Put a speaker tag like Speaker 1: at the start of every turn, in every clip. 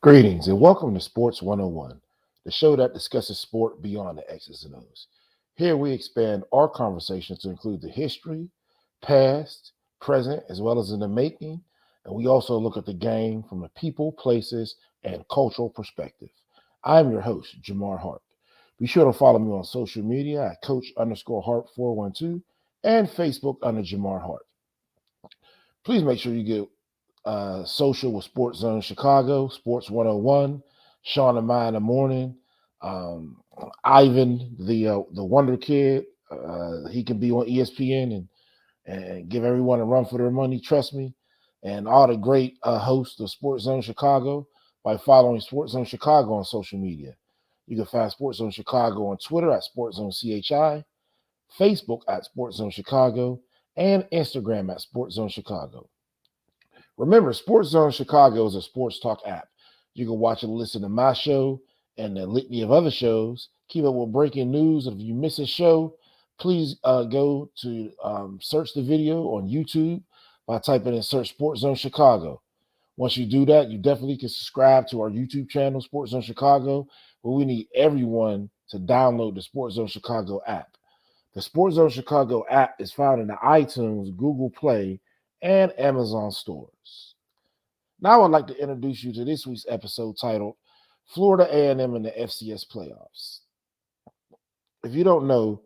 Speaker 1: Greetings and welcome to Sports 101, the show that discusses sport beyond the X's and O's. Here we expand our conversation to include the history, past, present, as well as in the making, and we also look at the game from a people, places, and cultural perspective. I'm your host, Jamar Harp. Be sure to follow me on social media at Coach_Harp412 and Facebook under Jamar Harp. Please make sure you get social with SportsZone Chicago, Sports 101, Sean and Maya in the morning, um, Ivan, the Wonder Kid. He can be on ESPN and give everyone a run for their money. Trust me, and all the great hosts of Sports Zone Chicago by following Sports Zone Chicago on social media. You can find Sports Zone Chicago on Twitter at Sports Zone CHI, Facebook at Sports Zone Chicago, and Instagram at Sports Zone Chicago. Remember, Sports Zone Chicago is a sports talk app. You can watch and listen to my show and the litany of other shows. Keep up with breaking news. If you miss a show, please go to search the video on YouTube by typing in search Sports Zone Chicago. Once you do that, you definitely can subscribe to our YouTube channel, Sports Zone Chicago, where we need everyone to download the Sports Zone Chicago app. The Sports Zone Chicago app is found in the iTunes, Google Play, and Amazon stores. Now I'd like to introduce you to this week's episode titled Florida A&M in the FCS Playoffs. If you don't know,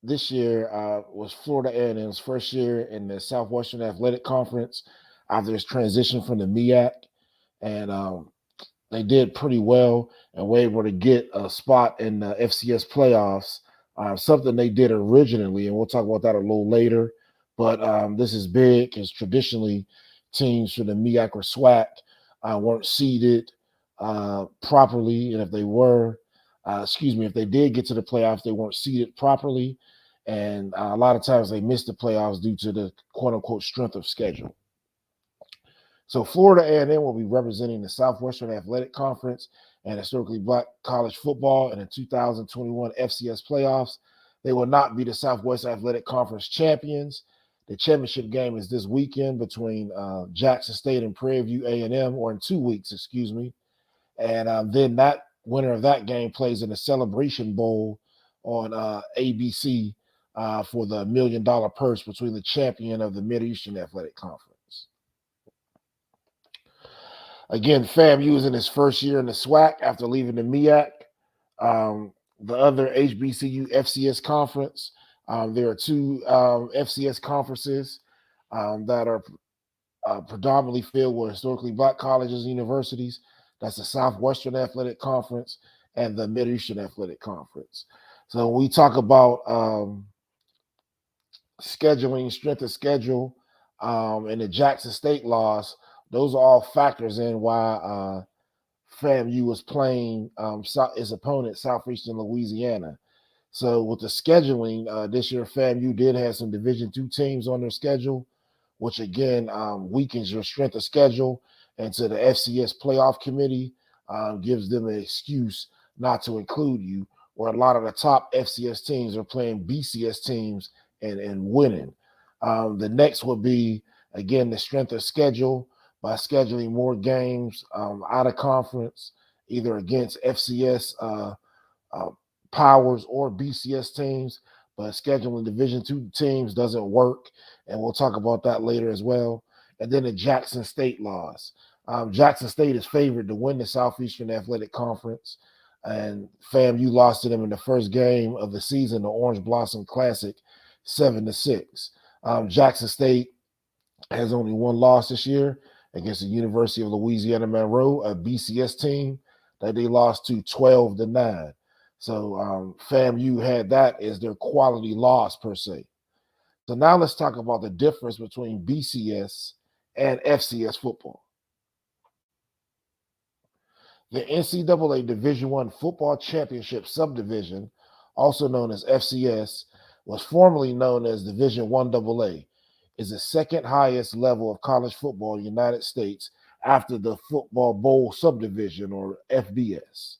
Speaker 1: this year was Florida A&M's first year in the Southwestern Athletic Conference after its transition from the MEAC, and they did pretty well and were able to get a spot in the FCS playoffs, something they did originally, and we'll talk about that a little later. But this is big because traditionally teams from the MEAC or SWAC weren't seeded properly, and if they were, if they did get to the playoffs, they weren't seeded properly, and a lot of times they missed the playoffs due to the quote-unquote strength of schedule. So Florida A&M will be representing the Southwestern Athletic Conference and historically black college football in the 2021 FCS playoffs. They will not be the Southwest Athletic Conference champions. The championship game is this weekend between Jackson State and Prairie View A&M, or in 2 weeks, excuse me. And then that winner of that game plays in the Celebration Bowl on ABC for the $1 million purse between the champion of the Mid-Eastern Athletic Conference. Again, FAMU is in his first year in the SWAC after leaving the MEAC. The other HBCU FCS conference, there are two FCS conferences that are predominantly filled with historically black colleges and universities. That's the Southwestern Athletic Conference and the Mid-Eastern Athletic Conference. So when we talk about scheduling, strength of schedule, and the Jackson State loss, those are all factors in why FAMU was playing his opponent, Southeastern Louisiana. So with the scheduling this year, FAMU did have some Division II teams on their schedule, which again weakens your strength of schedule. And to the FCS playoff committee, gives them an excuse not to include you, where a lot of the top FCS teams are playing BCS teams and winning. The next would be, again, the strength of schedule by scheduling more games out of conference, either against FCS powers or BCS teams, but scheduling Division II teams doesn't work, and we'll talk about that later as well. And then the Jackson State loss. Jackson State is favored to win the Southeastern Athletic Conference, and FAMU lost to them in the first game of the season, the Orange Blossom Classic, 7-6. Jackson State has only one loss this year against the University of Louisiana Monroe, a BCS team that they lost to 12-9. So FAMU had that as their quality loss per se. So now let's talk about the difference between BCS and FCS football. The NCAA Division I Football Championship Subdivision, also known as FCS, was formerly known as Division I AA, is the second highest level of college football in the United States after the Football Bowl Subdivision, or FBS.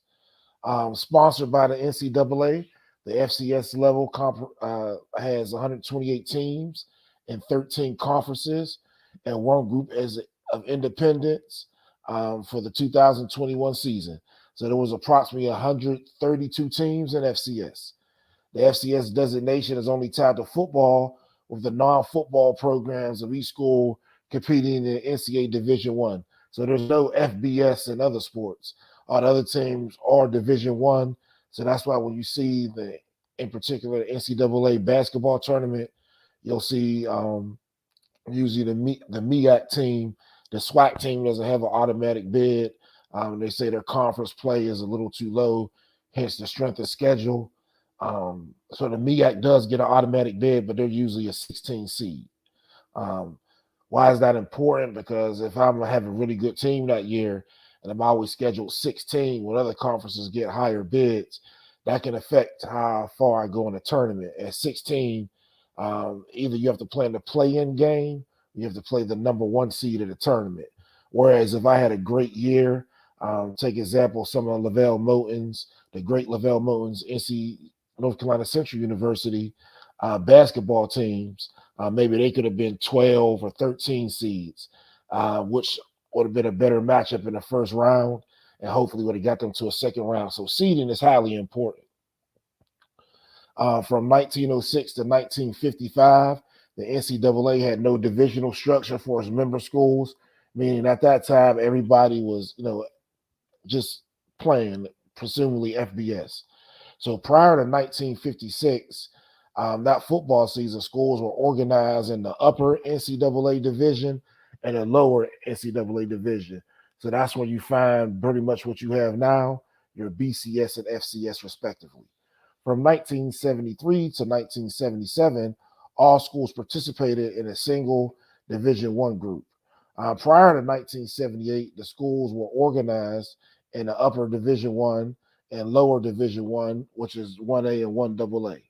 Speaker 1: Sponsored by the NCAA, the FCS level has 128 teams in 13 conferences and one group of independents. for the 2021 season. So there was approximately 132 teams in FCS. The FCS designation is only tied to football, with the non-football programs of each school competing in NCAA Division One. So there's no FBS and other sports. All the other teams are Division One. So that's why when you see in particular, the NCAA basketball tournament, you'll see usually the MEAC team, the SWAC team doesn't have an automatic bid. They say their conference play is a little too low, hence the strength of schedule. So the MEAC does get an automatic bid, but they're usually a 16 seed. Um, why is that important? Because if I'm gonna have a really good team that year and I'm always scheduled 16 when other conferences get higher bids, that can affect how far I go in the tournament. At 16, either you have to play in the play-in game, or you have to play the number one seed of the tournament. Whereas if I had a great year, take example some of Lavelle Moton's, the great Lavelle Moton's NC North Carolina Central University basketball teams, maybe they could have been 12 or 13 seeds, which would have been a better matchup in the first round and hopefully would have got them to a second round. So seeding is highly important. From 1906 to 1955, the NCAA had no divisional structure for its member schools, meaning at that time everybody was, just playing, presumably FBS. So prior to 1956, that football season, schools were organized in the upper NCAA division and the lower NCAA division. So that's where you find pretty much what you have now, your BCS and FCS respectively. From 1973 to 1977, all schools participated in a single Division One group. Prior to 1978, the schools were organized in the upper Division One and lower Division One, which is 1A and 1AA.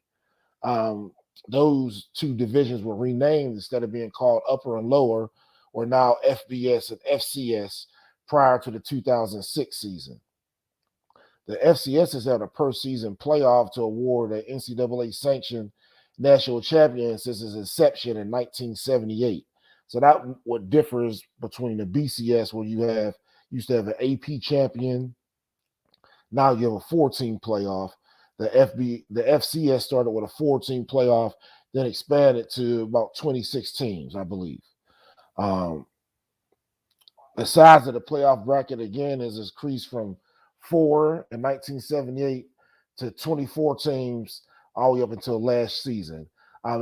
Speaker 1: Those two divisions were renamed instead of being called upper and lower, were now FBS and FCS prior to the 2006 season. The FCS has had a per season playoff to award an NCAA sanctioned national champion since its inception in 1978. So that what differs between the BCS, where you used to have an AP champion. Now you have a 4-team playoff. The FCS started with a 4-team playoff, then expanded to about 26 teams, I believe. The size of the playoff bracket again is increased from 4 in 1978 to 24 teams all the way up until last season.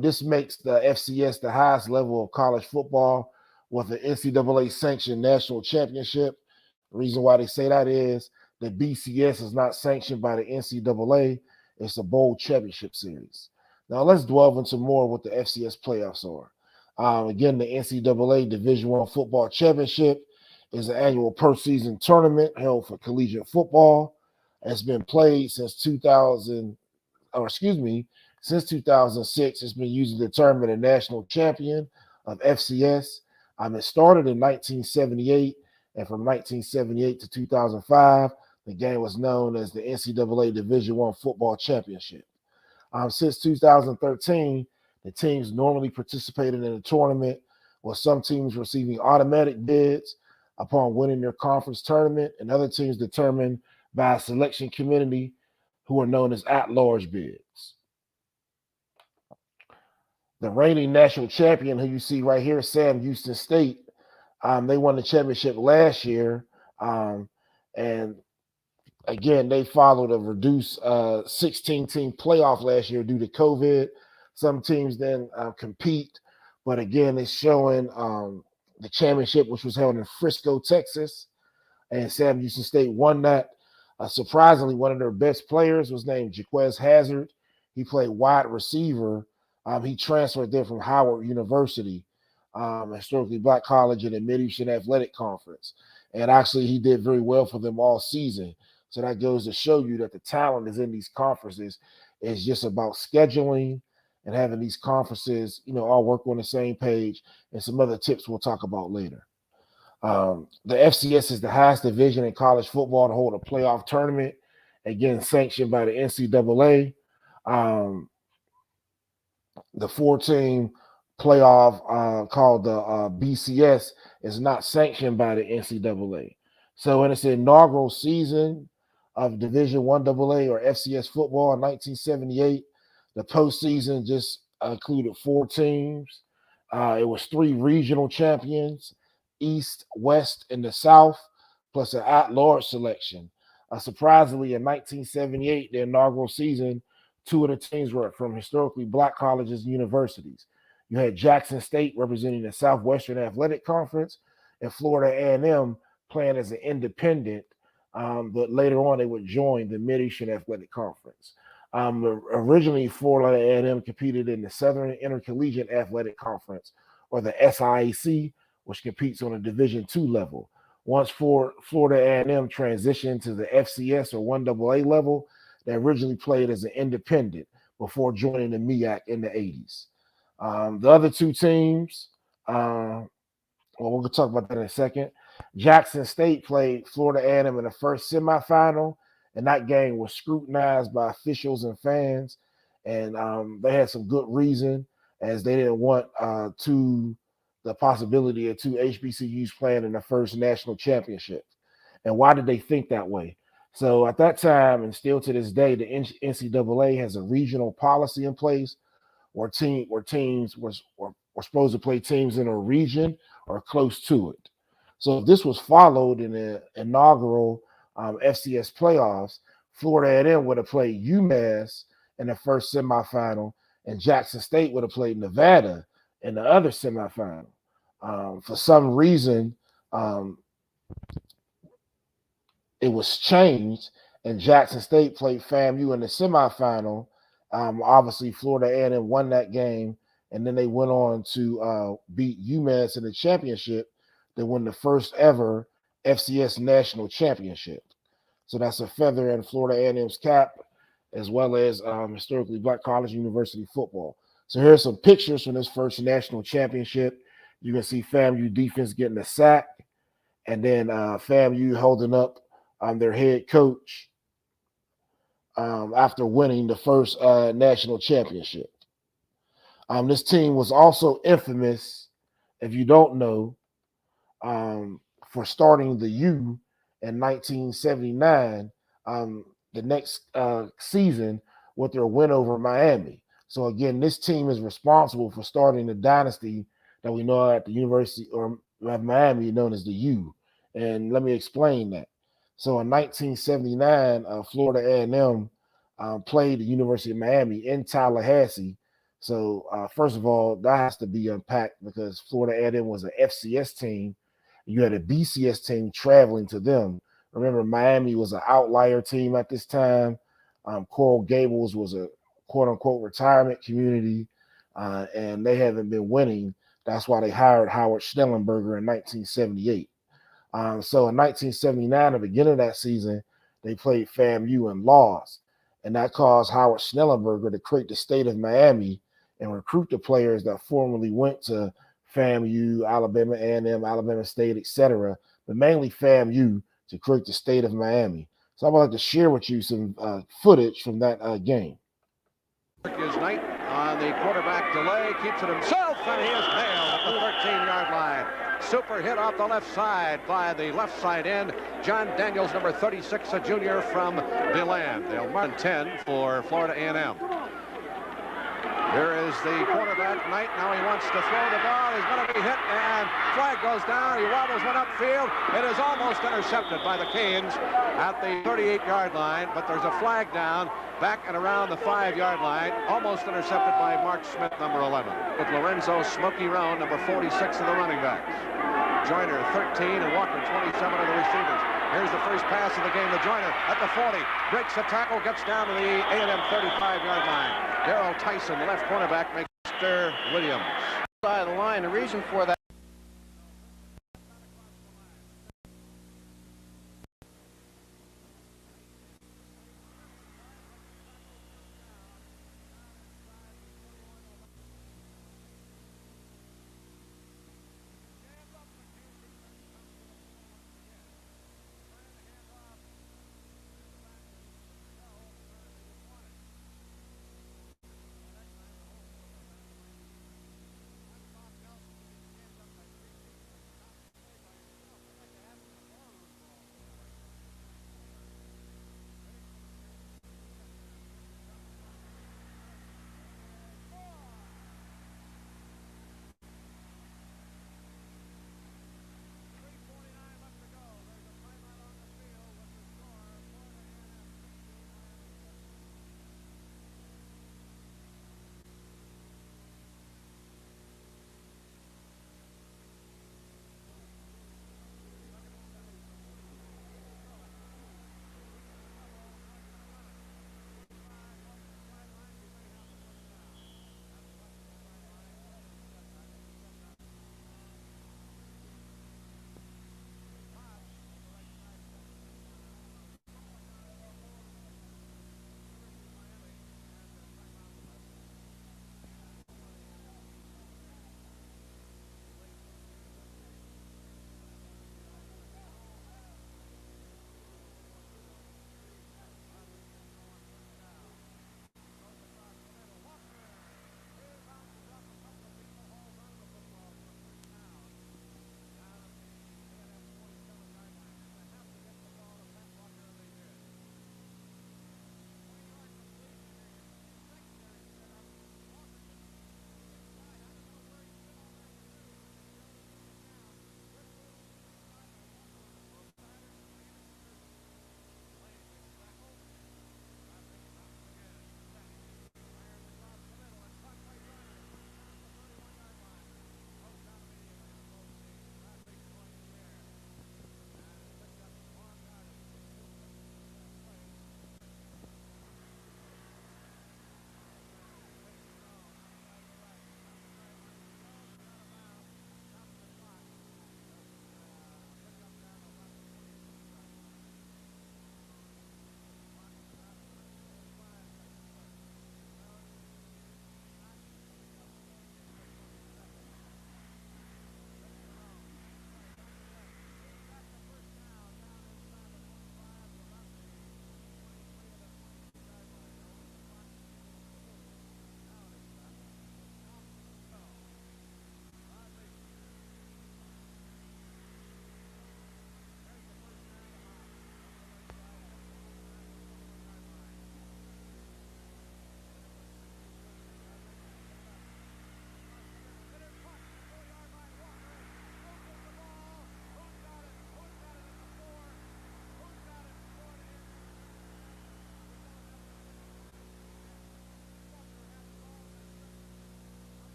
Speaker 1: This makes the FCS the highest level of college football with the NCAA sanctioned national championship. The reason why they say that is the BCS is not sanctioned by the NCAA. It's a bowl championship series. Now let's delve into more what the FCS playoffs are. Again, the NCAA Division I Football Championship is an annual per-season tournament held for collegiate football. It's been played since since 2006. It's been used to determine a national champion of FCS. It started in 1978, and from 1978 to 2005, the game was known as the NCAA Division I Football Championship. Since 2013, the teams normally participated in the tournament, with some teams receiving automatic bids upon winning their conference tournament, and other teams determined by a selection committee who are known as at-large bids. The reigning national champion, who you see right here, Sam Houston State, they won the championship last year, and again, they followed a reduced 16-team playoff last year due to COVID. Some teams then compete, but again, it's showing the championship, which was held in Frisco, Texas, and Sam Houston State won that. Surprisingly, one of their best players was named Jaquez Hazard. He played wide receiver. He transferred there from Howard University, historically black college in the Mid-Eastern Athletic Conference. And actually, he did very well for them all season. So that goes to show you that the talent is in these conferences. It's just about scheduling and having these conferences, all work on the same page, and some other tips we'll talk about later. The FCS is the highest division in college football to hold a playoff tournament, again, sanctioned by the NCAA. The 4-team playoff called the BCS is not sanctioned by the NCAA. So in its inaugural season of Division One AA or FCS football in 1978, the postseason just included 4 teams. It was 3 regional champions, East, West, and the South, plus an at-large selection. Surprisingly, in 1978, the inaugural season, 2 of the teams were from historically black colleges and universities. You had Jackson State representing the Southwestern Athletic Conference, and Florida A&M playing as an independent, but later on they would join the Mid-Eastern Athletic Conference. Originally, Florida A&M competed in the Southern Intercollegiate Athletic Conference, or the SIAC, which competes on a Division II level. Once Florida A&M transitioned to the FCS or 1AA level, they originally played as an independent before joining the MEAC in the 80s. The other 2 teams, well, we'll talk about that in a second. Jackson State played Florida A&M in the first semifinal, and that game was scrutinized by officials and fans, and they had some good reason, as they didn't want the possibility of 2 HBCUs playing in the first national championship. And why did they think that way? So at that time, and still to this day, the NCAA has a regional policy in place where teams were supposed to play teams in a region or close to it. So if this was followed in the inaugural FCS playoffs, Florida A&M would have played UMass in the first semifinal, and Jackson State would have played Nevada in the other semifinal. For some reason, it was changed, and Jackson State played FAMU in the semifinal. Obviously, Florida A&M won that game, and then they went on to beat UMass in the championship. They won the first ever FCS national championship. So that's a feather in Florida A&M's cap, as well as historically black college university football. So here's some pictures from this first national championship. You can see FAMU defense getting a sack, and then FAMU holding up their head coach after winning the first national championship. This team was also infamous, if you don't know, for starting the U in 1979, the next season, with their win over Miami. So again, this team is responsible for starting the dynasty that we know at the University or at Miami, known as the U. And let me explain that. So in 1979, Florida A&M played the University of Miami in Tallahassee. So first of all, that has to be unpacked because Florida A&M was an FCS team. You had a BCS team traveling to them. Remember, Miami was an outlier team at this time. Coral Gables was a quote-unquote retirement community, and they haven't been winning. That's why they hired Howard Schnellenberger in 1978. So in 1979, at the beginning of that season, they played FAMU and lost. And that caused Howard Schnellenberger to create the state of Miami and recruit the players that formerly went to FAMU, Alabama A&M, Alabama State, etc., but mainly FAMU to create the state of Miami. So I would like to share with you some footage from that game.
Speaker 2: Is Knight on the quarterback delay, keeps it himself, and he is nailed at the 13-yard line. Super hit off the left side by the left side end. John Daniels, number 36, a junior from DeLand. They'll mark 10 for Florida A&M. Here is the quarterback, Knight. Now he wants to throw the ball. He's going to be hit, and flag goes down. He wobbles one upfield. It is almost intercepted by the Canes at the 38-yard line, but there's a flag down back and around the 5-yard line. Almost intercepted by Mark Smith, number 11. With Lorenzo Smokey Roan, number 46 of the running backs. Joyner, 13, and Walker, 27 of the receivers. Here's the first pass of the game to Joyner at the 40. Breaks the tackle, gets down to the A&M 35-yard line. Darrell Tyson, the left cornerback, makes Mr. Williams. Side of the line, the reason for that.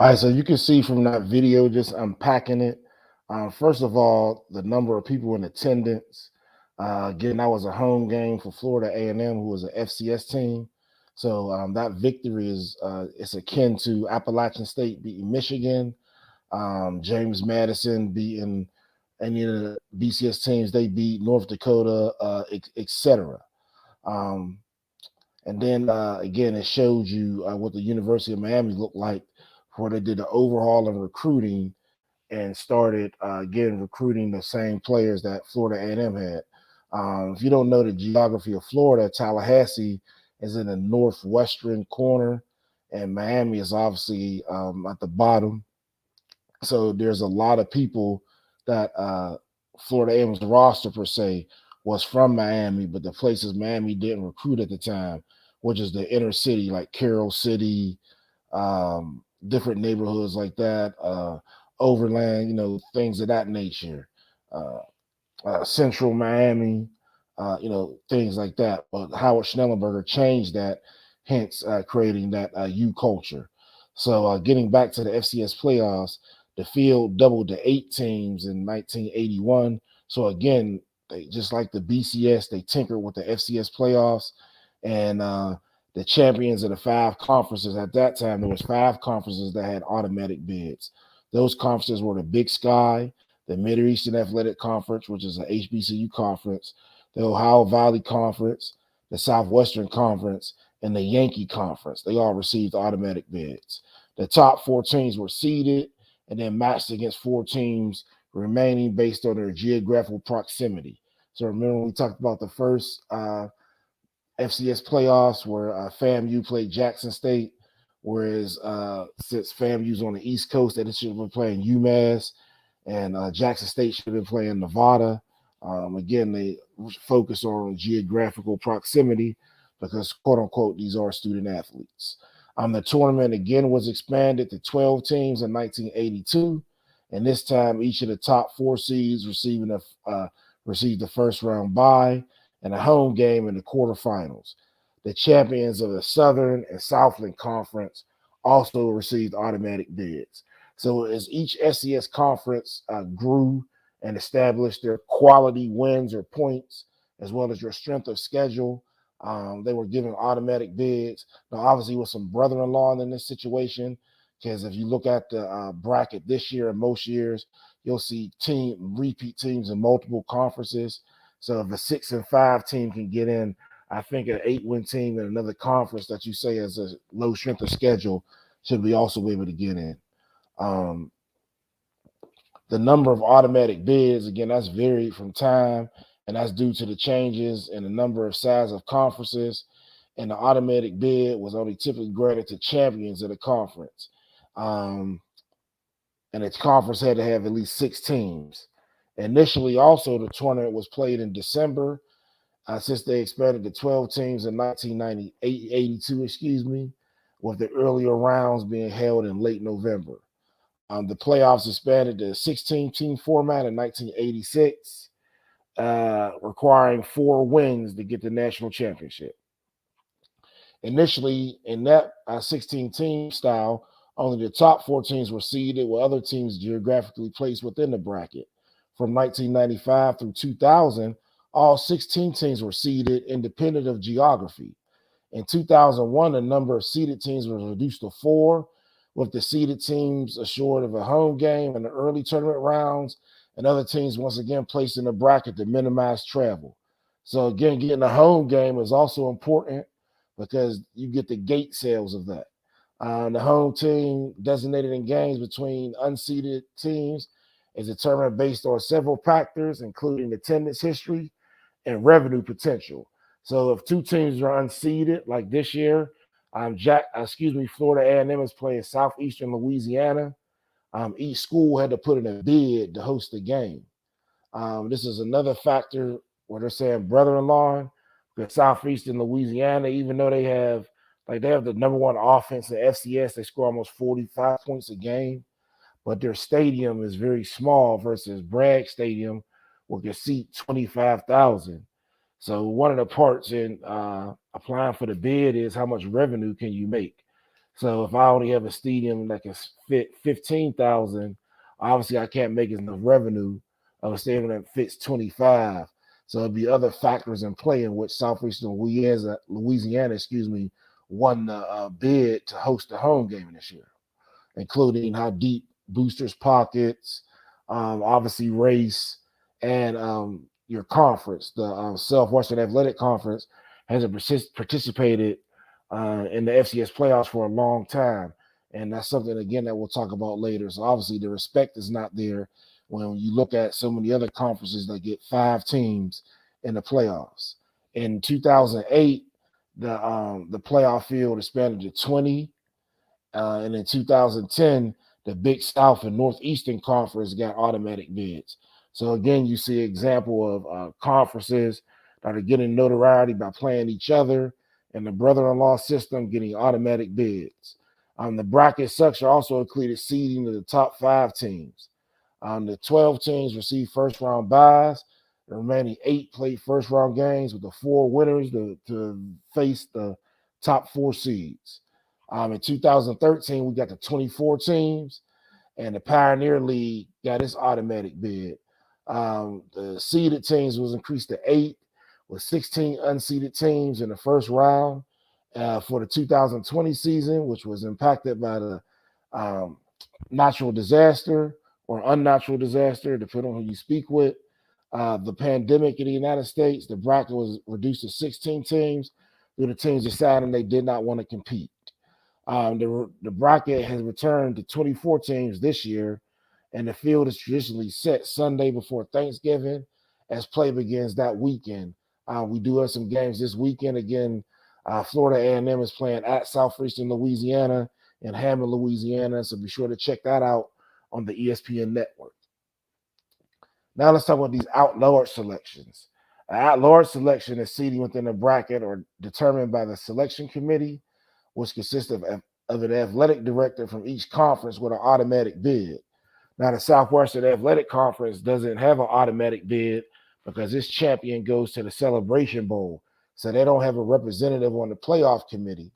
Speaker 1: All right, so you can see from that video, just unpacking it. First of all, the number of people in attendance. Again, that was a home game for Florida A&M, who was an FCS team. So that victory is it's akin to Appalachian State beating Michigan, James Madison beating any of the BCS teams they beat, North Dakota, etc. Um, and then again, it showed you what the University of Miami looked like where they did the overhaul of recruiting and started again recruiting the same players that Florida A&M had. If you don't know the geography of Florida, Tallahassee is in the northwestern corner, and Miami is obviously at the bottom. So there's a lot of people that Florida A&M's roster per se was from Miami, but the places Miami didn't recruit at the time, which is the inner city like Carroll City, different neighborhoods like that, Overland, things of that nature, uh, Central Miami, things like that. But Howard Schnellenberger changed that, hence creating that U culture. So getting back to the FCS playoffs, the field doubled to 8 teams in 1981. So again, they just like the BCS, they tinkered with the FCS playoffs, and the champions of the 5 conferences at that time. There was 5 conferences that had automatic bids. Those conferences were the Big Sky, the Middle Eastern Athletic Conference, which is an HBCU conference, the Ohio Valley Conference, the Southwestern Conference, and the Yankee Conference. They all received automatic bids. The top 4 teams were seeded and then matched against 4 teams remaining based on their geographical proximity. So remember, we talked about the first FCS playoffs where FAMU played Jackson State, whereas since FAMU's on the East Coast, they should have been playing UMass, and Jackson State should have been playing Nevada. Again, they focus on geographical proximity because, quote unquote, these are student athletes. The tournament again was expanded to 12 teams in 1982, and this time each of the top 4 seeds received the first round bye and a home game in the quarterfinals. The champions of the Southern and Southland Conference also received automatic bids. So as each SES conference grew and established their quality wins or points, as well as your strength of schedule, they were given automatic bids. Now, obviously, with some brother-in-law in this situation, because if you look at the bracket this year and most years, you'll see repeat teams in multiple conferences. So if a 6 and 5 team can get in, I think an 8-win team in another conference that you say has a low strength of schedule should be also able to get in. Um, the number of automatic bids, again, that's varied from time, and that's due to the changes in the number of size of conferences. And the automatic bid was only typically granted to champions of the conference. And its conference had to have at least 6 teams. Initially, also, the tournament was played in December, since they expanded to 12 teams in 1982, with the earlier rounds being held in late November. The playoffs expanded to a 16-team format in 1986, requiring 4 wins to get the national championship. Initially, in that 16-team style, only the top 4 teams were seeded, with other teams geographically placed within the bracket. From 1995 through 2000, all 16 teams were seeded independent of geography. In 2001, the number of seeded teams was reduced to 4, with the seeded teams assured of a home game in the early tournament rounds, and other teams once again placed in the bracket to minimize travel. So again, getting a home game is also important because you get the gate sales of that. The home team designated in games between unseeded teams is determined based on several factors, including attendance history and revenue potential. So if 2 teams are unseeded, like this year, Florida A&M is playing Southeastern Louisiana. Each school had to put in a bid to host the game. This is another factor where they're saying brother-in-law, because Southeastern Louisiana, even though they have the number 1 offense in FCS, they score almost 45 points a game, but their stadium is very small versus Bragg Stadium, which can seat 25,000. So one of the parts in applying for the bid is how much revenue can you make. So if I only have a stadium that can fit 15,000, obviously I can't make enough revenue of a stadium that fits 25. So there'll be other factors in play in which Southeastern Louisiana, won the bid to host the home game this year, including how deep boosters' pockets, obviously race, and your conference. The Southwestern Athletic Conference hasn't participated in the FCS playoffs for a long time. And that's something, again, that we'll talk about later. So obviously the respect is not there when you look at so many other conferences that get 5 teams in the playoffs. In 2008, the playoff field expanded to 20, and in 2010, the Big South and Northeastern Conference got automatic bids. So again, you see an example of conferences that are getting notoriety by playing each other, and the brother-in-law system getting automatic bids. The bracket structure also included seeding to the top 5 teams. The 12 teams received first-round byes. The remaining 8 played first-round games with the 4 winners to face the top 4 seeds. In 2013, we got the 24 teams, and the Pioneer League got its automatic bid. The seeded teams was increased to 8, with 16 unseeded teams in the first round for the 2020 season, which was impacted by the um, natural disaster or unnatural disaster, depending on who you speak with. The pandemic in the United States, the bracket was reduced to 16 teams, due to teams deciding they did not want to compete. The bracket has returned to 24 teams this year, and the field is traditionally set Sunday before Thanksgiving as play begins that weekend. We do have some games this weekend. Again, Florida A&M is playing at Southeastern Louisiana in Hammond, Louisiana, so be sure to check that out on the ESPN network. Now let's talk about these at-large selections. An at-large selection is seating within a bracket or determined by the selection committee, which consists of an athletic director from each conference with an automatic bid. Now, the Southwestern Athletic Conference doesn't have an automatic bid because its champion goes to the Celebration Bowl. So they don't have a representative on the playoff committee,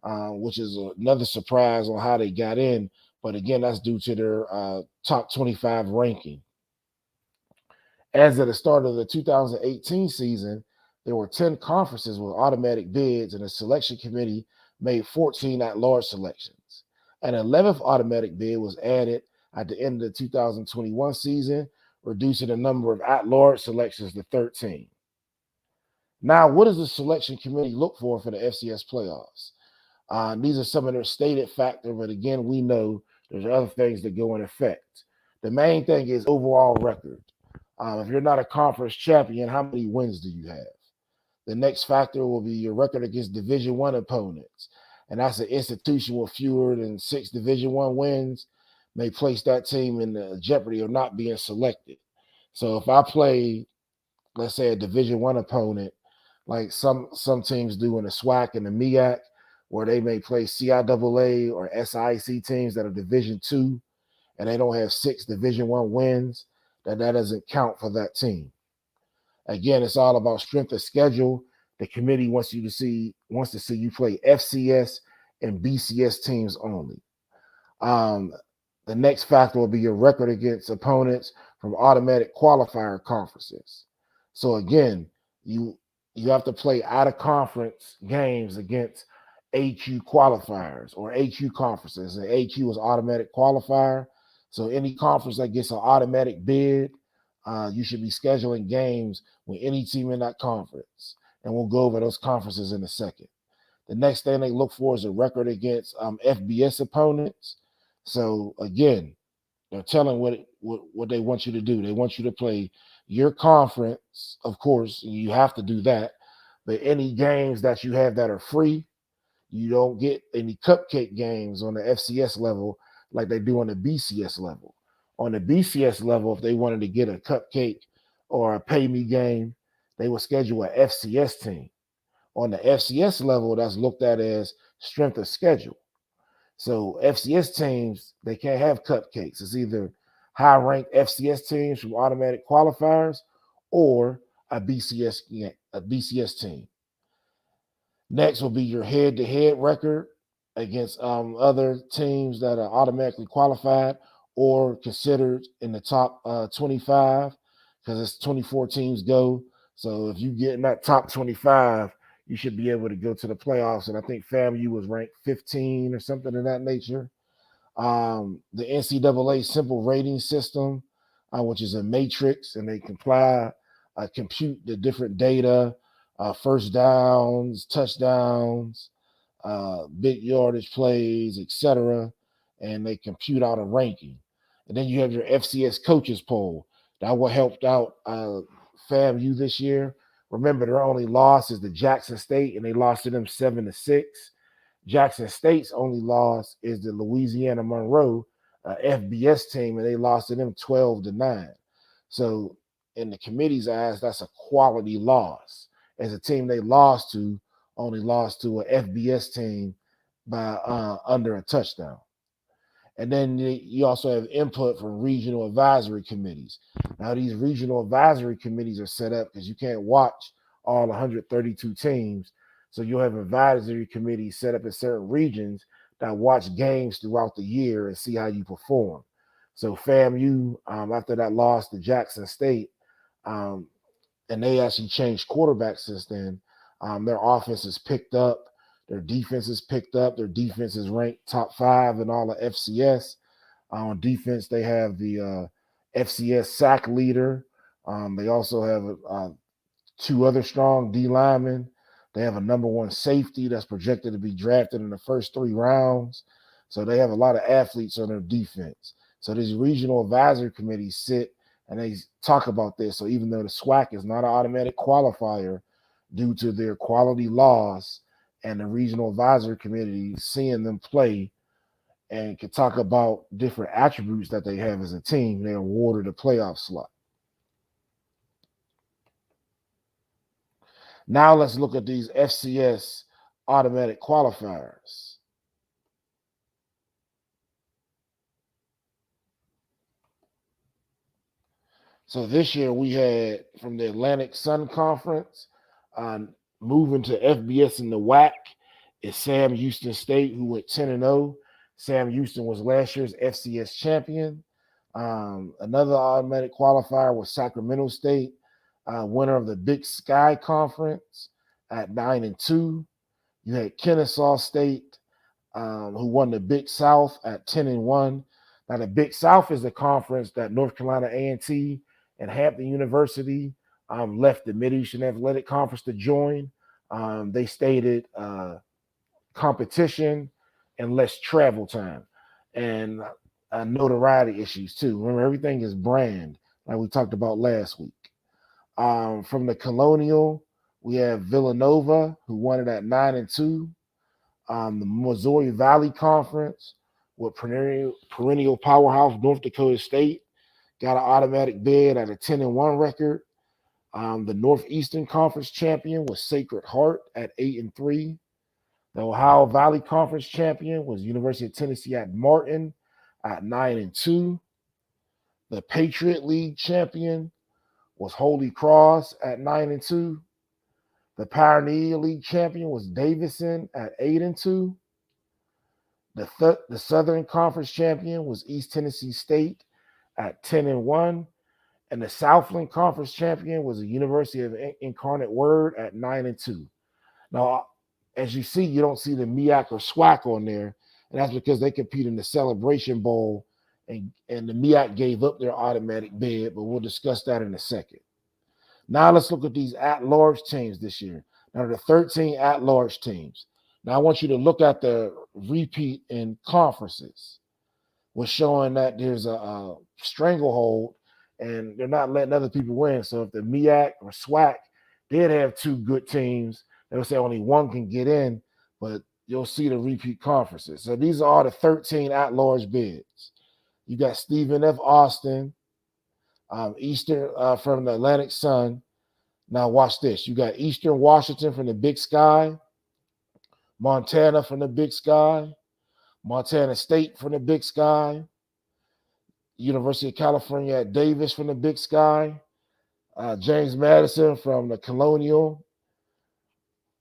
Speaker 1: which is another surprise on how they got in. But again, that's due to their top 25 ranking. As of the start of the 2018 season, there were 10 conferences with automatic bids, and the selection committee made 14 at-large selections. An 11th automatic bid was added at the end of the 2021 season, reducing the number of at-large selections to 13. Now, what does the selection committee look for the FCS playoffs? These are some of their stated factors, but again, we know there's other things that go in effect. The main thing is overall record. If you're not a conference champion, how many wins do you have? The next factor will be your record against Division I opponents, and that's an institution with fewer than 6 Division I wins may place that team in the jeopardy of not being selected. So if I play, let's say, a Division I opponent, like some teams do in the SWAC and the MEAC, where they may play CIAA or SIC teams that are Division II, and they don't have 6 Division I wins, that doesn't count for that team. Again, it's all about strength of schedule. The committee wants to see you play FCS and BCS teams only. The next factor will be your record against opponents from automatic qualifier conferences. So again, you have to play out of conference games against AQ qualifiers or AQ conferences. And AQ is automatic qualifier. So any conference that gets an automatic bid, you should be scheduling games with any team in that conference. And we'll go over those conferences in a second. The next thing they look for is a record against FBS opponents. So again, they're telling what they want you to do. They want you to play your conference, of course, you have to do that. But any games that you have that are free, you don't get any cupcake games on the FCS level like they do on the BCS level. On the BCS level, if they wanted to get a cupcake or a pay me game, they would schedule an FCS team. On the FCS level, that's looked at as strength of schedule. So FCS teams, they can't have cupcakes. It's either high-ranked FCS teams from automatic qualifiers or a BCS team. Next will be your head-to-head record. against other teams that are automatically qualified or considered in the top 25 because it's 24 teams go. So if you get in that top 25, you should be able to go to the playoffs. And I think FAMU was ranked 15 or something of that nature. The NCAA simple rating system, which is a matrix, and they compute the different data, first downs, touchdowns, big yardage plays, etc., and they compute out a ranking. And then you have your FCS coaches poll. That what helped out FAMU this year. Remember, their only loss is the Jackson State, and they lost to them 7-6. Jackson State's only loss is the Louisiana Monroe FBS team, and they lost to them 12-9. So, in the committee's eyes, that's a quality loss. As a team they lost to, only lost to a FBS team by under a touchdown. And then you also have input from regional advisory committees. Now, these regional advisory committees are set up because you can't watch all 132 teams. So you'll have advisory committees set up in certain regions that watch games throughout the year and see how you perform. So FAMU, after that loss to Jackson State, and they actually changed quarterbacks since then, their offense has picked up. Their defense is picked up. Their defense is ranked top 5 in all of FCS. On defense, they have the FCS sack leader. They also have 2 other strong D linemen. They have a number 1 safety that's projected to be drafted in the first 3 rounds. So they have a lot of athletes on their defense. So these regional advisory committees sit and they talk about this. So even though the SWAC is not an automatic qualifier due to their quality loss, and the regional advisory committee seeing them play and can talk about different attributes that they have as a team, they awarded a playoff slot. Now let's look at these FCS automatic qualifiers. So this year we had from the Atlantic Sun Conference, moving to FBS in the WAC is Sam Houston State, who went 10-0. Sam Houston was last year's FCS champion. Another automatic qualifier was Sacramento State, winner of the Big Sky Conference at 9-2. You had Kennesaw State, who won the Big South at 10-1. Now the Big South is the conference that North Carolina A&T and Hampton University left the Mid-Eastern Athletic Conference to join. They stated competition and less travel time and notoriety issues too. Remember, everything is brand, like we talked about last week. From the Colonial, we have Villanova, who won it at 9-2. The Missouri Valley Conference with perennial powerhouse North Dakota State got an automatic bid at a 10-1 record. The Northeastern Conference champion was Sacred Heart at 8-3. The Ohio Valley Conference champion was University of Tennessee at Martin at 9-2. The Patriot League champion was Holy Cross at 9-2. The Pioneer League champion was Davidson at 8-2. The Southern Conference champion was East Tennessee State at 10-1. And the Southland Conference champion was the University of Incarnate Word at 9-2. Now, as you see, you don't see the MEAC or SWAC on there, and that's because they compete in the Celebration Bowl, and the MEAC gave up their automatic bid, but we'll discuss that in a second. Now let's look at these at-large teams this year. Now, there are 13 at-large teams. Now, I want you to look at the repeat in conferences. We're showing that there's a stranglehold, and they're not letting other people win. So if the MEAC or SWAC did have 2 good teams, they would say only 1 can get in, but you'll see the repeat conferences. So these are all the 13 at-large bids. You got Stephen F. Austin, Eastern from the Atlantic Sun. Now watch this. You got Eastern Washington from the Big Sky, Montana from the Big Sky, Montana State from the Big Sky, University of California at Davis from the Big Sky, James Madison from the Colonial,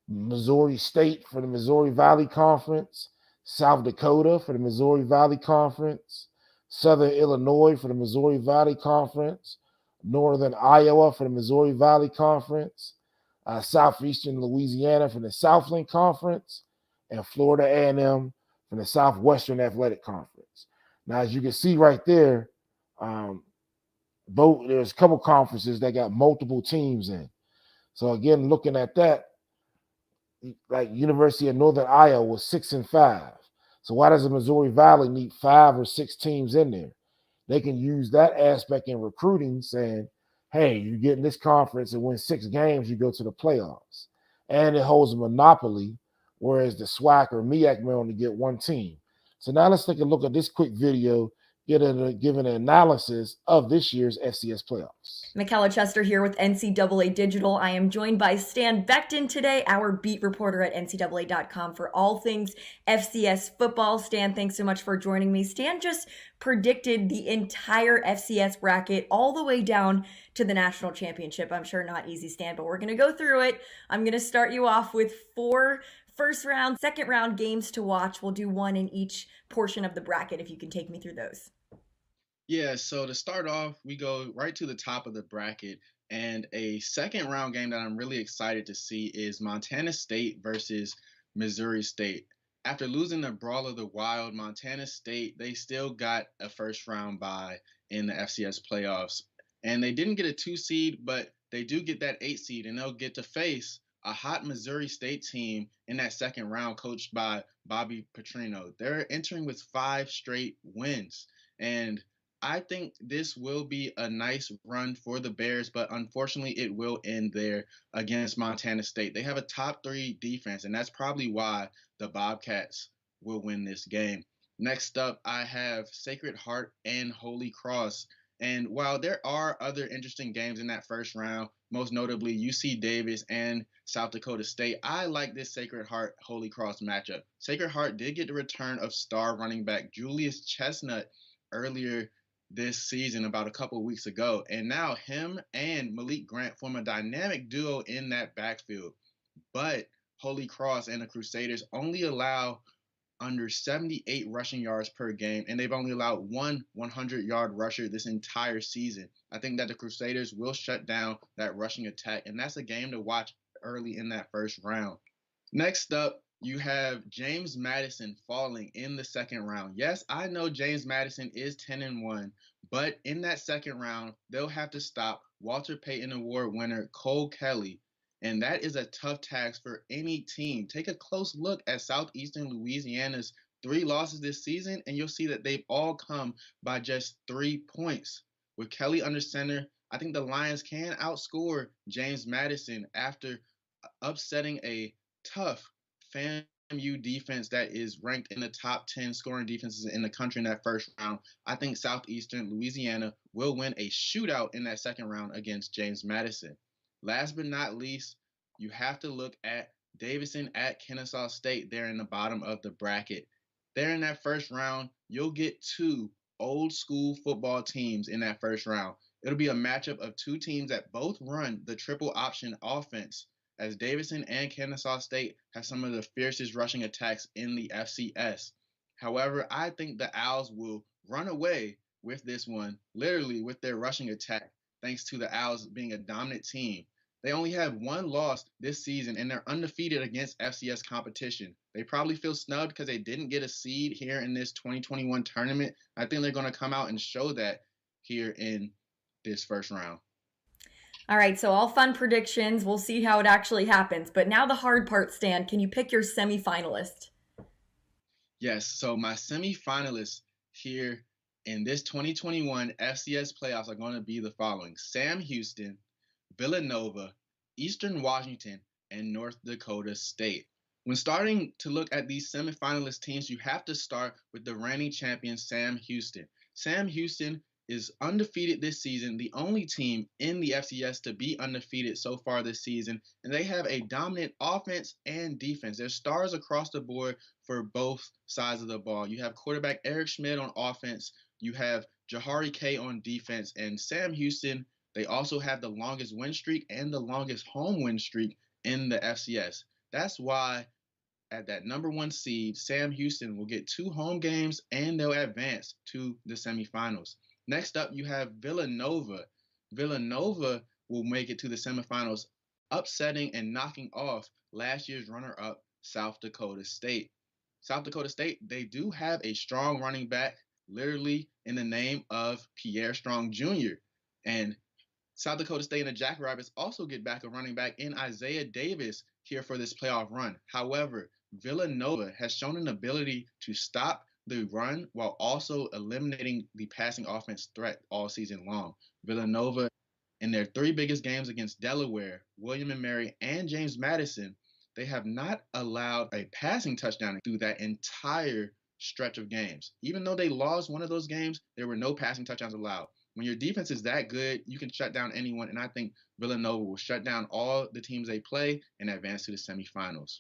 Speaker 1: Missouri State for the Missouri Valley Conference, South Dakota for the Missouri Valley Conference, Southern Illinois for the Missouri Valley Conference, Northern Iowa for the Missouri Valley Conference, Southeastern Louisiana for the Southland Conference, and Florida A&M from the Southwestern Athletic Conference. Now, as you can see right there, there's a couple conferences that got multiple teams in. So again, looking at that, like University of Northern Iowa was 6-5. So why does the Missouri Valley need 5 or 6 teams in there? They can use that aspect in recruiting, saying, hey, you get in this conference and win 6 games, you go to the playoffs. And it holds a monopoly, whereas the SWAC or MEAC may only get 1 team. So now let's take a look at this quick video, giving an analysis of this year's FCS playoffs.
Speaker 3: Michaela Chester here with NCAA Digital. I am joined by Stan Becton today, our beat reporter at NCAA.com for all things FCS football. Stan, thanks so much for joining me. Stan just predicted the entire FCS bracket all the way down to the national championship. I'm sure not easy, Stan, but we're going to go through it. I'm going to start you off with 4 first round, second round games to watch. We'll do 1 in each portion of the bracket if you can take me through those.
Speaker 4: Yeah, so to start off, we go right to the top of the bracket, and a second round game that I'm really excited to see is Montana State versus Missouri State. After losing the Brawl of the Wild, Montana State, they still got a first round bye in the FCS playoffs. And they didn't get a 2 seed, but they do get that 8 seed, and they'll get to face a hot Missouri State team in that second round coached by Bobby Petrino. They're entering with 5 straight wins. And I think this will be a nice run for the Bears, but unfortunately it will end there against Montana State. They have a top 3 defense, and that's probably why the Bobcats will win this game. Next up, I have Sacred Heart and Holy Cross. And while there are other interesting games in that first round, most notably UC Davis and South Dakota State, I like this Sacred Heart Holy Cross matchup. Sacred Heart did get the return of star running back Julius Chestnut earlier this season, about a couple of weeks ago, and now him and Malik Grant form a dynamic duo in that backfield. But Holy Cross and the Crusaders only allow under 78 rushing yards per game, and they've only allowed 1 100-yard rusher this entire season. I think that the Crusaders will shut down that rushing attack, and that's a game to watch early in that first round. Next up, you have James Madison falling in the second round. Yes, I know James Madison is 10-1, but in that second round, they'll have to stop Walter Payton Award winner Cole Kelly, and that is a tough task for any team. Take a close look at Southeastern Louisiana's 3 losses this season, and you'll see that they've all come by just 3 points. With Kelly under center, I think the Lions can outscore James Madison after upsetting a tough FAMU defense that is ranked in the top 10 scoring defenses in the country in that first round. I think Southeastern Louisiana will win a shootout in that second round against James Madison. Last but not least, you have to look at Davidson at Kennesaw State there in the bottom of the bracket. There in that first round, you'll get 2 old school football teams in that first round. It'll be a matchup of 2 teams that both run the triple option offense, as Davidson and Kennesaw State have some of the fiercest rushing attacks in the FCS. However, I think the Owls will run away with this one, literally with their rushing attack, thanks to the Owls being a dominant team. They only have 1 loss this season, and they're undefeated against FCS competition. They probably feel snubbed because they didn't get a seed here in this 2021 tournament. I think they're going to come out and show that here in this first round.
Speaker 3: All right, so all fun predictions. We'll see how it actually happens. But now the hard part, Stan. Can you pick your semifinalist?
Speaker 4: Yes, so my semifinalists here in this 2021 FCS playoffs are going to be the following: Sam Houston, Villanova, Eastern Washington, and North Dakota State. When starting to look at these semifinalist teams, you have to start with the reigning champion, Sam Houston. Sam Houston is undefeated this season, the only team in the FCS to be undefeated so far this season, and they have a dominant offense and defense. There's stars across the board for both sides of the ball. You have quarterback Eric Schmidt on offense, you have Jahari K on defense, and Sam Houston, they also have the longest win streak and the longest home win streak in the FCS. That's why at that number 1 seed, Sam Houston, will get 2 home games and they'll advance to the semifinals. Next up, you have Villanova. Villanova will make it to the semifinals, upsetting and knocking off last year's runner-up South Dakota State. South Dakota State, they do have a strong running back, literally in the name of Pierre Strong Jr. And South Dakota State and the Jackrabbits also get back a running back in Isaiah Davis here for this playoff run. However, Villanova has shown an ability to stop the run while also eliminating the passing offense threat all season long. Villanova, in their 3 biggest games against Delaware, William and Mary, and James Madison, they have not allowed a passing touchdown through that entire stretch of games. Even though they lost one of those games, there were no passing touchdowns allowed. When your defense is that good, you can shut down anyone, and I think Villanova will shut down all the teams they play and advance to the semifinals.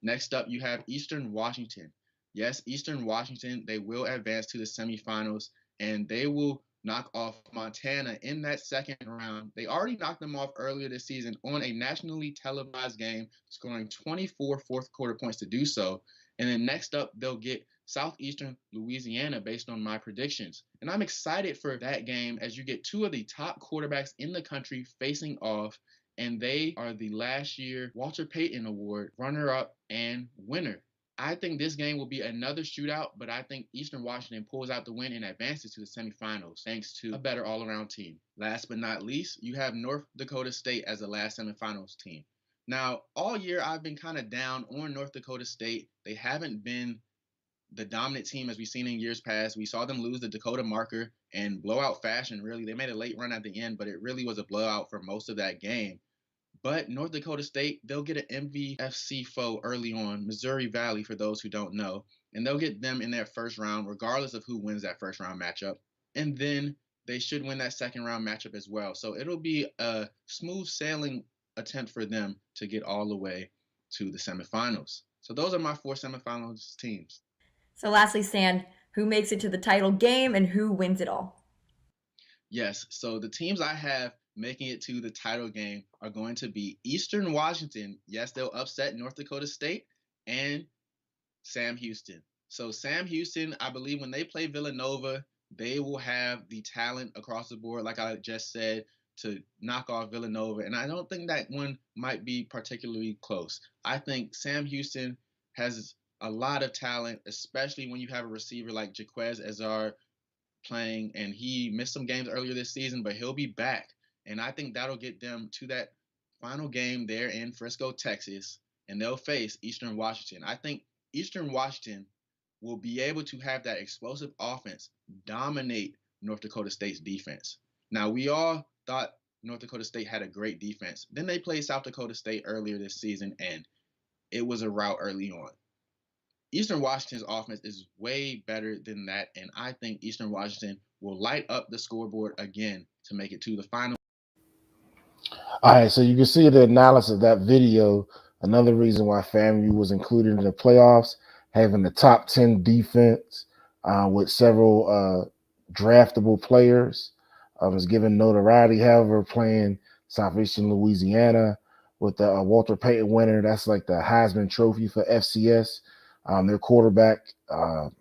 Speaker 4: Next up, you have Eastern Washington. Yes, Eastern Washington, they will advance to the semifinals, and they will knock off Montana in that second round. They already knocked them off earlier this season on a nationally televised game, scoring 24 fourth quarter points to do so. And then next up, they'll get Southeastern Louisiana based on my predictions. And I'm excited for that game as you get 2 of the top quarterbacks in the country facing off, and they are the last year Walter Payton Award runner-up and winner. I think this game will be another shootout, but I think Eastern Washington pulls out the win and advances to the semifinals thanks to a better all-around team. Last but not least, you have North Dakota State as the last semifinals team. Now, all year I've been kind of down on North Dakota State. They haven't been the dominant team as we've seen in years past. We saw them lose the Dakota Marker in blowout fashion, really. They made a late run at the end, but it really was a blowout for most of that game. But North Dakota State, they'll get an MVFC foe early on, Missouri Valley for those who don't know, and they'll get them in their first round regardless of who wins that first round matchup. And then they should win that second round matchup as well. So it'll be a smooth sailing attempt for them to get all the way to the semifinals. So those are my 4 semifinals teams.
Speaker 3: So lastly, Stan, who makes it to the title game and who wins it all?
Speaker 4: Yes, so the teams I have making it to the title game are going to be Eastern Washington. Yes, they'll upset North Dakota State, and Sam Houston. So Sam Houston, I believe when they play Villanova, they will have the talent across the board, like I just said, to knock off Villanova. And I don't think that one might be particularly close. I think Sam Houston has a lot of talent, especially when you have a receiver like Jaquez Azar playing, and he missed some games earlier this season, but he'll be back. And I think that'll get them to that final game there in Frisco, Texas, and they'll face Eastern Washington. I think Eastern Washington will be able to have that explosive offense dominate North Dakota State's defense. Now, we all thought North Dakota State had a great defense. Then they played South Dakota State earlier this season, and it was a rout early on. Eastern Washington's offense is way better than that, and I think Eastern Washington will light up the scoreboard again to make it to the final.
Speaker 1: All right, so you can see the analysis of that video. Another reason why FAMU was included in the playoffs, having the top 10 defense with several draftable players. Is given notoriety, however, playing Southeastern Louisiana with the Walter Payton winner. That's like the Heisman Trophy for FCS. Their quarterback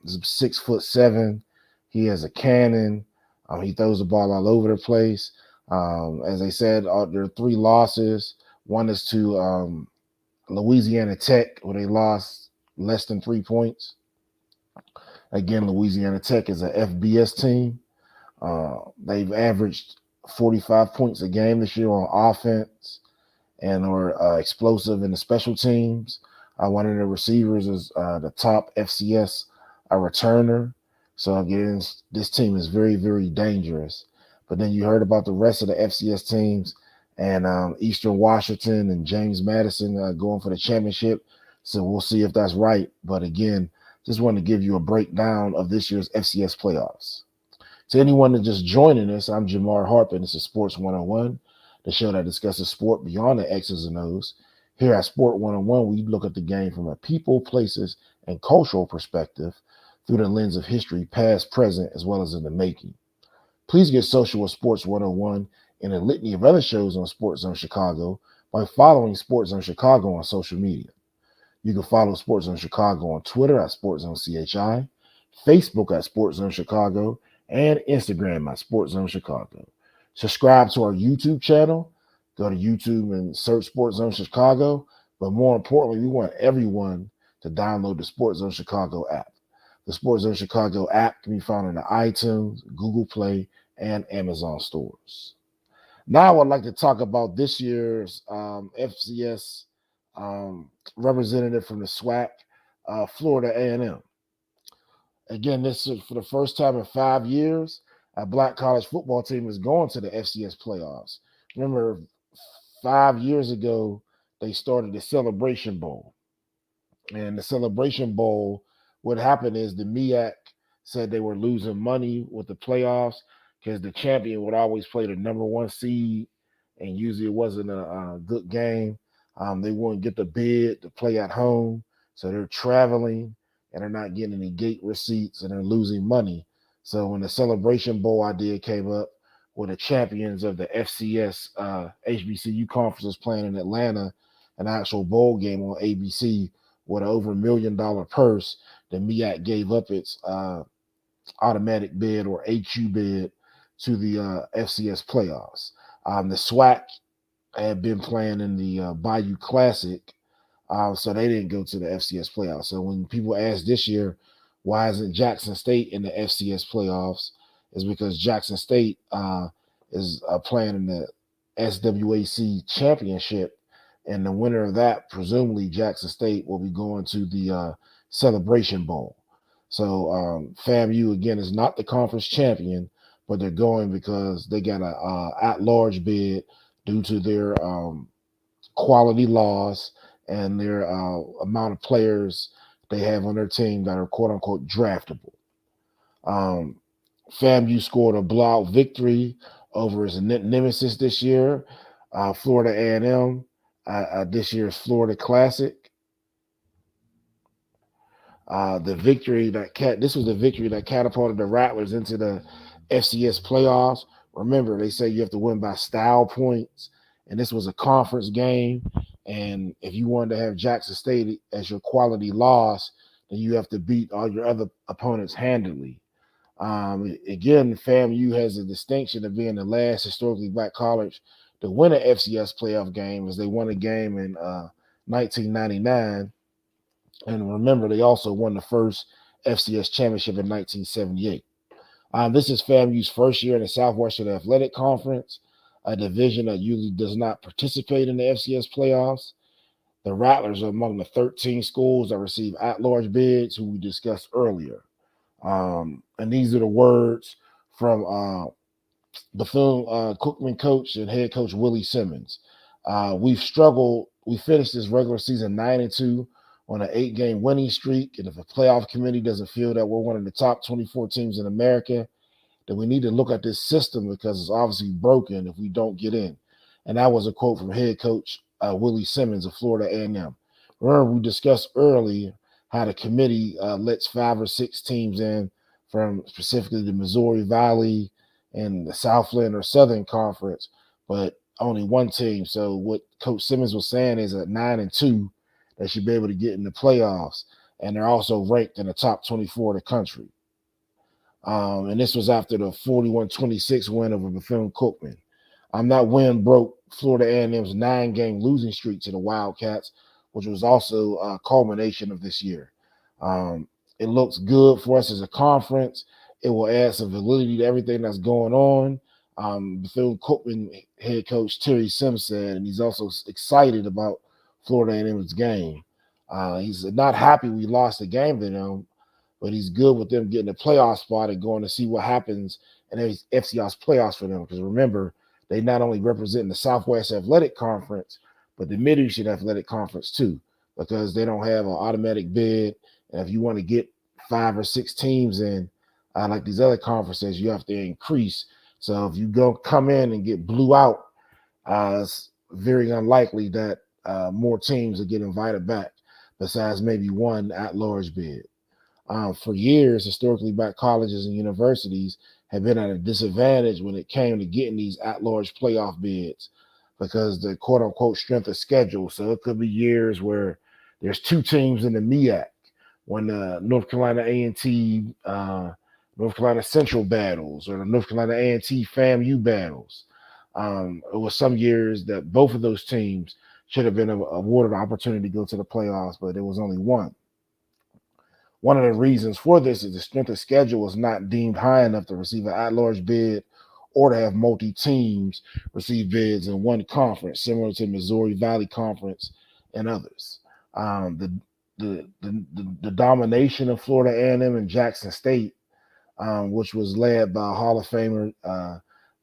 Speaker 1: is 6'7". He has a cannon. He throws the ball all over the place. As I said, there are 3 losses. One is to Louisiana Tech, where they lost less than 3 points. Again, Louisiana Tech is a FBS team. They've averaged 45 points a game this year on offense and are explosive in the special teams. One of the receivers is the top FCS returner. So again, this team is very, very dangerous. But then you heard about the rest of the FCS teams and Eastern Washington and James Madison going for the championship. So we'll see if that's right. But again, just wanted to give you a breakdown of this year's FCS playoffs. To anyone that's just joining us, I'm Jamar Harp, and this is Sports 101, the show that discusses sport beyond the X's and O's. Here at Sport 101, we look at the game from a people, places, and cultural perspective through the lens of history, past, present, as well as in the making. Please get social with Sports 101 and a litany of other shows on SportsZone Chicago by following SportsZone Chicago on social media. You can follow SportsZone Chicago on Twitter at SportsZoneCHI, Facebook at SportsZone Chicago, and Instagram at SportsZone Chicago. Subscribe to our YouTube channel. Go to YouTube and search SportsZone Chicago. But more importantly, we want everyone to download the SportsZone Chicago app. The SportsZone Chicago app can be found in the iTunes, Google Play, and Amazon stores. Now I'd like to talk about this year's FCS representative from the SWAC, Florida A&M. Again, this is for the first time in 5 years, a black college football team is going to the FCS playoffs. Remember, 5 years ago, they started the Celebration Bowl. And the Celebration Bowl, what happened is the MEAC said they were losing money with the playoffs because the champion would always play the number one seed, and usually it wasn't a good game. They wouldn't get the bid to play at home, so they're traveling and they're not getting any gate receipts and they're losing money. So when the Celebration Bowl idea came up, where the champions of the FCS HBCU conferences playing in Atlanta, an actual bowl game on ABC with an over $1 million purse, the MEAC gave up its automatic bid or HU bid to the FCS playoffs. The SWAC had been playing in the Bayou Classic, so they didn't go to the FCS playoffs. So when people ask this year, why isn't Jackson State in the FCS playoffs, is because Jackson State is playing in the SWAC championship, and the winner of that, presumably Jackson State, will be going to the Celebration Bowl. So FAMU, again, is not the conference champion, but they're going because they got a at-large bid due to their quality loss and their amount of players they have on their team that are quote-unquote draftable. FAMU scored a blowout victory over his nemesis this year, Florida A&M, this year's Florida Classic. This was the victory that catapulted the Rattlers into the FCS playoffs. Remember, they say you have to win by style points, and this was a conference game. And if you wanted to have Jackson State as your quality loss, then you have to beat all your other opponents handily. Again, FAMU has a distinction of being the last historically black college to win an FCS playoff game, as they won a game in 1999. And remember, they also won the first FCS championship in 1978. This is FAMU's first year in the Southwestern Athletic Conference, a division that usually does not participate in the FCS playoffs. The Rattlers are among the 13 schools that receive at-large bids, who we discussed earlier. And these are the words from Bethune-Cookman coach and head coach Willie Simmons. We've struggled. We finished this regular season 9-2 on an 8-game winning streak. And if a playoff committee doesn't feel that we're one of the top 24 teams in America, then we need to look at this system, because it's obviously broken if we don't get in. And that was a quote from head coach Willie Simmons of Florida A&M. Remember, we discussed earlier how the committee lets 5 or 6 teams in from specifically the Missouri Valley and the Southland or Southern Conference, but only one team. So what Coach Simmons was saying is at 9-2, they should be able to get in the playoffs, and they're also ranked in the top 24 of the country. And this was after the 41-26 win over Bethune-Cookman. That win broke Florida A&M's 9-game losing streak to the Wildcats, which was also a culmination of this year. It looks good for us as a conference. It will add some validity to everything that's going on. Bethune-Cookman head coach Terry Sims said, and he's also excited about Florida A&M's game. He's not happy we lost the game to them, but he's good with them getting a playoff spot and going to see what happens in FCS playoffs for them. Because remember, they not only represent the Southwest Athletic Conference, but the Mid-Eastern Athletic Conference too, because they don't have an automatic bid. And if you want to get 5 or 6 teams in, like these other conferences, you have to increase. So if you come in and get blew out, it's very unlikely that more teams will get invited back, besides maybe one at-large bid. For years, historically black colleges and universities have been at a disadvantage when it came to getting these at-large playoff bids, because the quote-unquote strength of schedule. So it could be years where there's two teams in the MEAC. When North Carolina A&T, North Carolina Central battles, or the North Carolina A&T FAMU battles. It was some years that both of those teams should have been awarded an opportunity to go to the playoffs, but there was only one. One of the reasons for this is the strength of schedule was not deemed high enough to receive an at-large bid or to have multi-teams receive bids in one conference, similar to Missouri Valley Conference and others. The domination of Florida A&M and Jackson State, which was led by Hall of Famer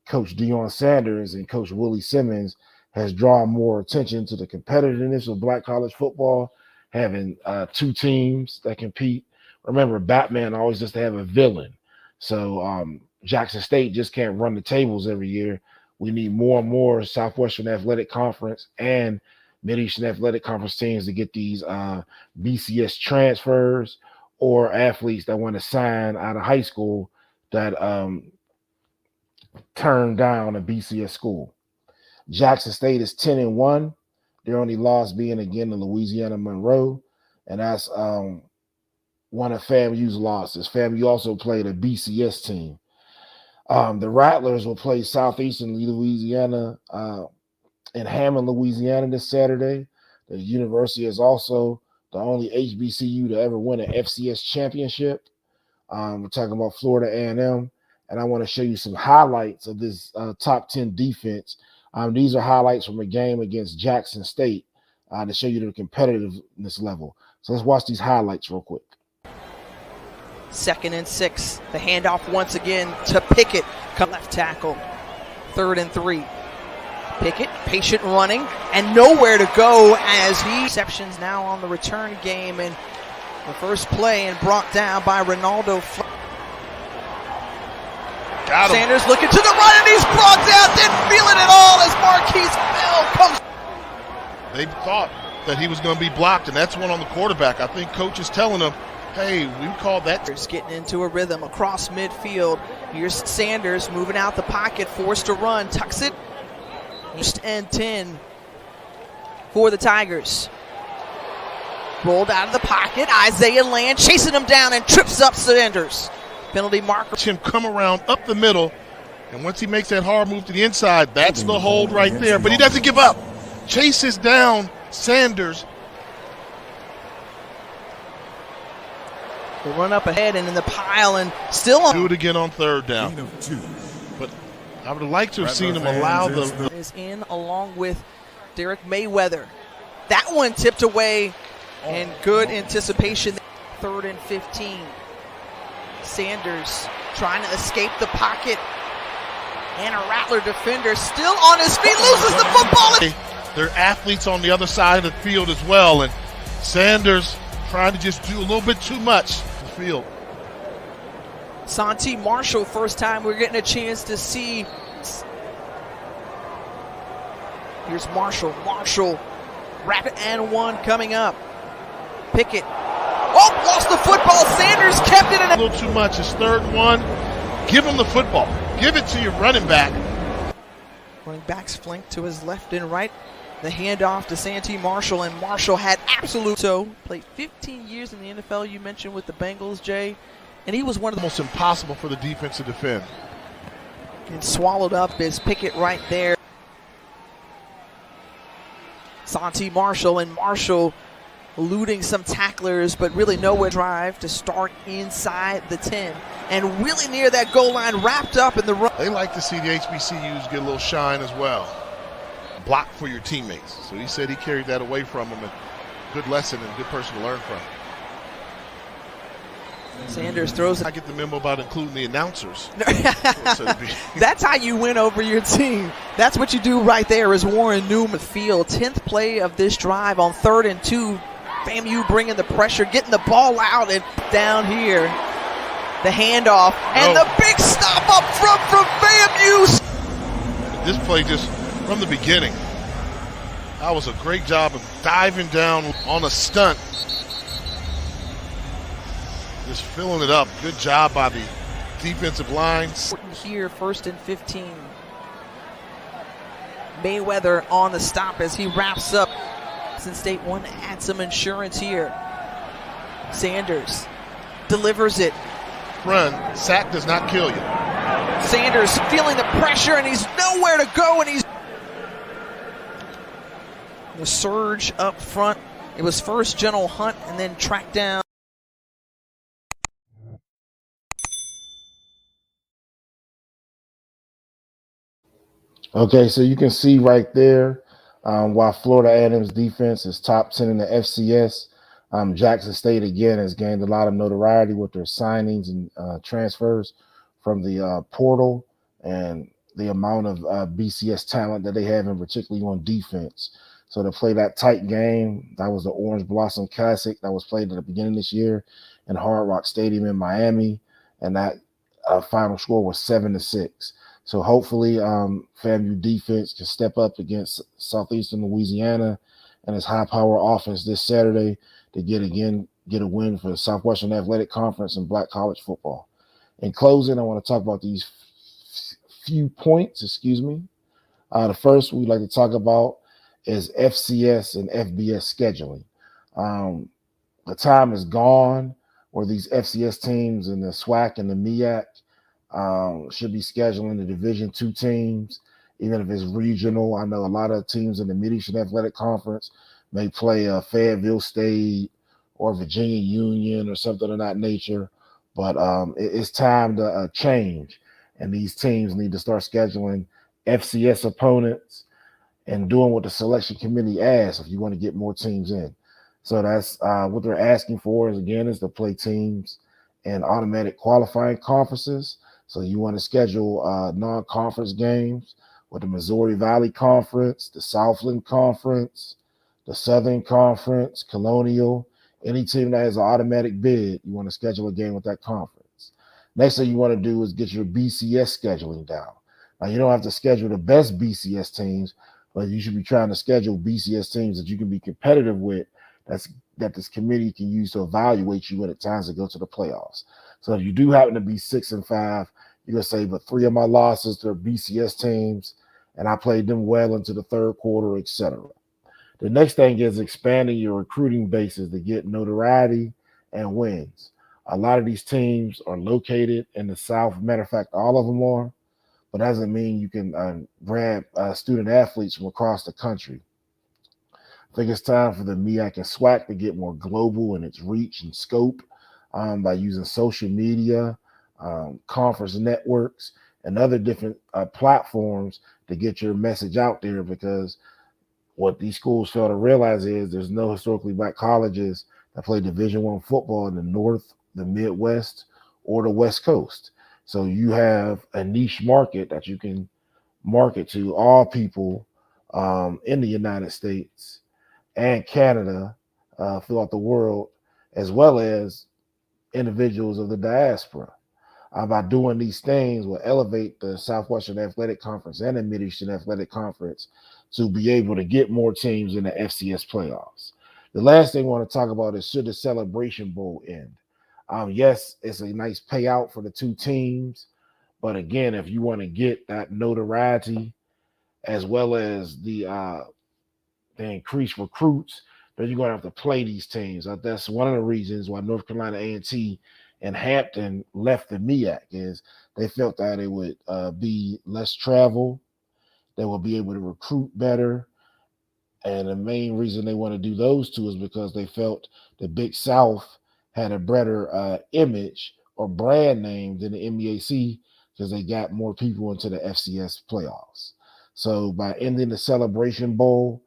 Speaker 1: Coach Deion Sanders and Coach Willie Simmons, has drawn more attention to the competitiveness of Black college football, having two teams that compete. Remember, Batman always just to have a villain. So Jackson State just can't run the tables every year. We need more and more Southwestern Athletic Conference and Mid-Eastern Athletic Conference teams to get these BCS transfers or athletes that want to sign out of high school that turn down a BCS school. Jackson State is 10-1. Their only loss being again to Louisiana Monroe, and that's one of FAMU's losses. FAMU also played a BCS team. The Rattlers will play Southeastern Louisiana in Hammond, Louisiana this Saturday. The university is also the only HBCU to ever win an FCS championship. We're talking about Florida A&M, and I want to show you some highlights of this top 10 defense. These are highlights from a game against Jackson State to show you the competitiveness level. So let's watch these highlights real quick.
Speaker 5: 2nd and 6. The handoff once again to Pickett. Left tackle. 3rd and 3. Pickett, patient running, and nowhere to go as he receptions now on the return game, and the first play and brought down by Ronaldo. Sanders looking to the right, and he's brought down. Didn't feel it at all as Marquise Bell comes.
Speaker 6: They thought that he was going to be blocked, and that's one on the quarterback. I think coach is telling him, hey, we called that.
Speaker 5: Getting into a rhythm across midfield. Here's Sanders moving out the pocket, forced to run, tucks it. 1st and 10 for the Tigers. Rolled out of the pocket. Isaiah Land chasing him down and trips up Sanders. Penalty marker.
Speaker 6: Watch him come around up the middle, and once he makes that hard move to the inside, that's the hold right there. But he doesn't give up. Chases down Sanders.
Speaker 5: They run up ahead and in the pile and still on.
Speaker 6: Do it again on 3rd down. But I would have liked to have seen him allow the.
Speaker 5: Is in along with Derek Mayweather. That one tipped away and good anticipation. 3rd and 15. Sanders trying to escape the pocket. And a Rattler defender still on his feet, loses the football.
Speaker 6: They're athletes on the other side of the field as well. And Sanders trying to just do a little bit too much in the field.
Speaker 5: Santi Marshall, first time we're getting a chance to see. Here's Marshall. Marshall, rapid and 1 coming up. Pickett. Oh, lost the football. Sanders kept it in.
Speaker 6: A little too much. It's 3rd and 1. Give him the football. Give it to your running back.
Speaker 5: Running backs flanked to his left and right. The handoff to Santi Marshall, and Marshall had absolute. So played 15 years in the NFL. You mentioned with the Bengals, Jay, and he was one of the
Speaker 6: almost impossible for the defense to defend.
Speaker 5: And swallowed up is Pickett right there. Santi Marshall, and Marshall eluding some tacklers, but really nowhere. Drive to start inside the 10 and really near that goal line, wrapped up in the run.
Speaker 6: They like to see the HBCUs get a little shine as well. Block for your teammates. So he said he carried that away from him. A good lesson and a good person to learn from.
Speaker 5: Sanders throws it.
Speaker 6: I get the memo about including the announcers.
Speaker 5: That's how you win over your team. That's what you do right there is Warren Newman field. 10th play of this drive on 3rd and 2. FAMU bringing the pressure, getting the ball out, and down here, the handoff, and the big stop up front from FAMU.
Speaker 6: This play just from the beginning, that was a great job of diving down on a stunt. Just filling it up. Good job by the defensive line.
Speaker 5: Here, 1st and 15. Mayweather on the stop as he wraps up Jackson State want to add some insurance here. Sanders delivers it.
Speaker 6: Run. Sack does not kill you.
Speaker 5: Sanders feeling the pressure, and he's nowhere to go, and he's the surge up front. It was first General Hunt and then tracked down.
Speaker 1: Okay, so you can see right there, while Florida A&M's defense is top 10 in the FCS, Jackson State again has gained a lot of notoriety with their signings and transfers from the portal and the amount of BCS talent that they have, and particularly on defense. So to play that tight game, that was the Orange Blossom Classic that was played at the beginning of this year in Hard Rock Stadium in Miami, and that final score was 7-6. So hopefully FAMU defense can step up against Southeastern Louisiana and its high-power offense this Saturday to get a win for the Southwestern Athletic Conference and Black college football. In closing, I want to talk about these few points, The first we'd like to talk about is FCS and FBS scheduling. The time is gone where these FCS teams in the SWAC and the MEAC should be scheduling the Division II teams, even if it's regional. I know a lot of teams in the Mid-Eastern Athletic Conference may play Fayetteville State or Virginia Union or something of that nature, but it's time to change, and these teams need to start scheduling FCS opponents and doing what the selection committee asks if you want to get more teams in. So that's what they're asking for is to play teams in automatic qualifying conferences. So you want to schedule non-conference games with the Missouri Valley Conference, the Southland Conference, the Southern Conference, Colonial. Any team that has an automatic bid, you want to schedule a game with that conference. Next thing you want to do is get your BCS scheduling down. Now, you don't have to schedule the best BCS teams, but you should be trying to schedule BCS teams that you can be competitive with, that this committee can use to evaluate you when it's time to go to the playoffs. So if you do happen to be 6-5, you're going to say, but 3 of my losses to BCS teams, and I played them well into the third quarter, etc. The next thing is expanding your recruiting bases to get notoriety and wins. A lot of these teams are located in the South. Matter of fact, all of them are, but that doesn't mean you can grab student athletes from across the country. I think it's time for the MEAC and SWAC to get more global in its reach and scope by using social media, conference networks, and other different platforms to get your message out there, because what these schools fail to realize is there's no historically black colleges that play Division I football in the North, the Midwest, or the West Coast. So you have a niche market that you can market to all people in the United States and Canada, throughout the world, as well as individuals of the diaspora. By doing these things will elevate the Southwestern Athletic Conference and the Mid-Eastern Athletic Conference to be able to get more teams in the FCS playoffs. The last thing I want to talk about is, should the Celebration Bowl end? Yes, it's a nice payout for the two teams, but again, if you want to get that notoriety as well as the increased recruits, then you're going to have to play these teams. That's one of the reasons why North Carolina A&T and Hampton left the MEAC, is they felt that it would be less travel, they will be able to recruit better. And the main reason they want to do those two is because they felt the Big South had a better image or brand name than the MEAC, because they got more people into the FCS playoffs. So by ending the Celebration Bowl,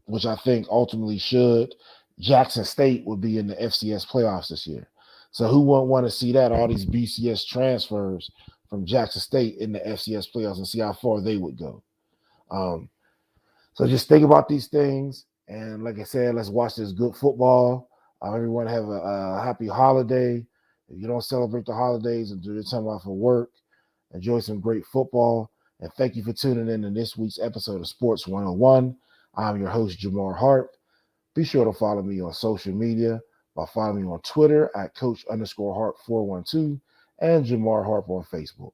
Speaker 1: which I think ultimately should, Jackson State would be in the FCS playoffs this year. So who wouldn't want to see that? All these BCS transfers from Jackson State in the FCS playoffs, and see how far they would go. So just think about these things. And like I said, let's watch this good football. Everyone have a happy holiday. If you don't celebrate the holidays and do your time off for work, enjoy some great football. And thank you for tuning in to this week's episode of Sports 101. I'm your host, Jamar Harp. Be sure to follow me on social media by following me on Twitter at Coach_Harp412 and Jamar Harp on Facebook.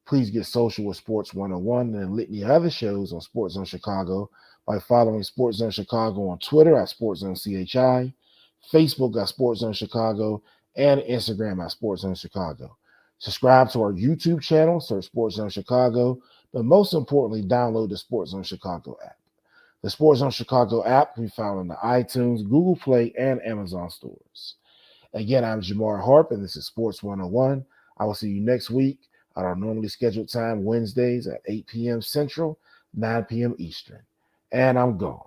Speaker 1: Please get social with Sports 101 and a litany of other shows on SportsZone Chicago by following SportsZone Chicago on Twitter at SportsZone CHI, Facebook at SportsZone Chicago, and Instagram at SportsZone Chicago. Subscribe to our YouTube channel, search SportsZone Chicago, but most importantly, download the SportsZone Chicago app. The SportsZone Chicago app can be found on the iTunes, Google Play, and Amazon stores. Again, I'm Jamar Harp, and this is Sports 101. I will see you next week at our normally scheduled time, Wednesdays at 8 p.m. Central, 9 p.m. Eastern. And I'm gone.